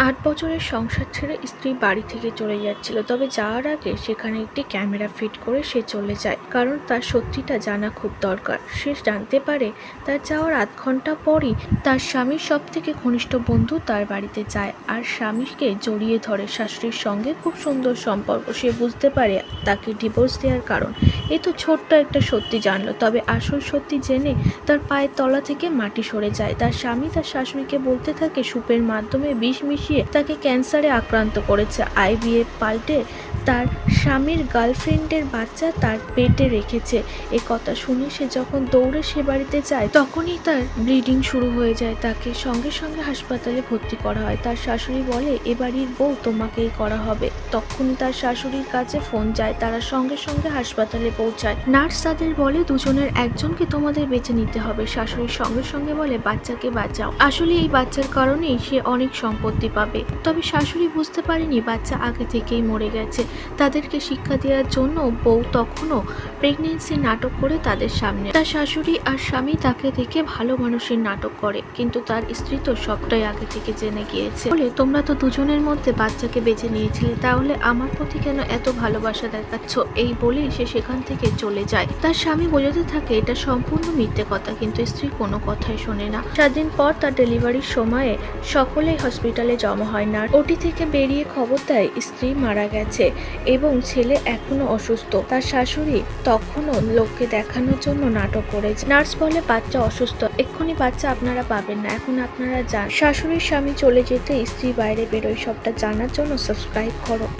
৮ বছরের সংসার ছেড়ে স্ত্রী বাড়ি থেকে চলে যাচ্ছিল, তবে যাওয়ার আগে সেখানে একটি ক্যামেরা ফিট করে সে চলে যায়, কারণ তার সত্যিটা জানা খুব দরকার। সে জানতে পারে তার যাওয়ার আধ ঘন্টা পরই তার স্বামীর সব থেকে ঘনিষ্ঠ বন্ধু তার বাড়িতে যায় আর স্বামীকে জড়িয়ে ধরে। শাশুড়ির সঙ্গে খুব সুন্দর সম্পর্ক, সে বুঝতে পারে তাকে ডিভোর্স দেওয়ার কারণ। এ তো ছোট্ট একটা সত্যি জানলো, তবে আসল সত্যি জেনে তার পায়ের তলা থেকে মাটি সরে যায়। তার স্বামী তার শাশুড়িকে বলতে থাকে সুপের মাধ্যমে বিষ মিশিয়ে তাকে ক্যান্সারে আক্রান্ত করেছে। আইভিএফ পাল্টে তার স্বামীর গার্লফ্রেন্ডের বাচ্চা তার পেটে রেখেছে। এ কথা শুনে সে যখন দৌড়ে সে বাড়িতে যায়, তখনই তার ব্লিডিং শুরু হয়ে যায়। তাকে সঙ্গে সঙ্গে হাসপাতালে ভর্তি করা হয়। তার শাশুড়ি বলে, এ বাড়ির বউ তোমাকেই করা হবে। তখনই তার শাশুড়ির কাছে ফোন যায়, তারা সঙ্গে সঙ্গে হাসপাতালে পৌঁছায়। নার্স তাদের বলে, দুজনের একজনকে তোমাদের বেঁচে নিতে হবে। শাশুড়ির সঙ্গে সঙ্গে বলে, বাচ্চাকে বাঁচাও। আসলে এই বাচ্চার কারণেই সে অনেক সম্পত্তি পাবে। তবে শাশুড়ি বুঝতে পারেনি বাচ্চা আগে থেকেই মরে গেছে। তাদেরকে শিক্ষা দেওয়ার জন্য বউ তখনও প্রেগনেন্সি নাটক করে তাদের সামনে। তার শাশুড়ি আর স্বামী তাকে দেখে ভালো মানুষের নাটক করে, কিন্তু তার স্ত্রী তো সবটাই আগে থেকে জেনে গিয়েছে। বলে, তোমরা তো দুজনের মধ্যে বাচ্চাকে বেছে নিয়েছিলে, তাহলে আমার প্রতি কেন এত ভালোবাসা দেখাচ্ছ? এই বলেই সে সেখান থেকে চলে যায়। তার স্বামী বোঝাতে থাকে এটা সম্পূর্ণ মিথ্যে কথা, কিন্তু স্ত্রী কোনো কথাই শোনে না। 7 দিন পর তার ডেলিভারির সময়ে সকলেই হসপিটালে জমা হয় না। ওটি থেকে বেরিয়ে খবর দেয় স্ত্রী মারা গেছে এবং ছেলে এখনো অসুস্থ। তার শাশুড়ি তখনও লোককে দেখানোর জন্য নাটক করেছে। নার্স বলে, বাচ্চা অসুস্থ, এক্ষুনি বাচ্চা আপনারা পাবেন না, এখন আপনারা যান। শাশুড়ির স্বামী চলে যেতে স্ত্রী বাইরে বেরোয়। সবটা জানার জন্য সাবস্ক্রাইব করো।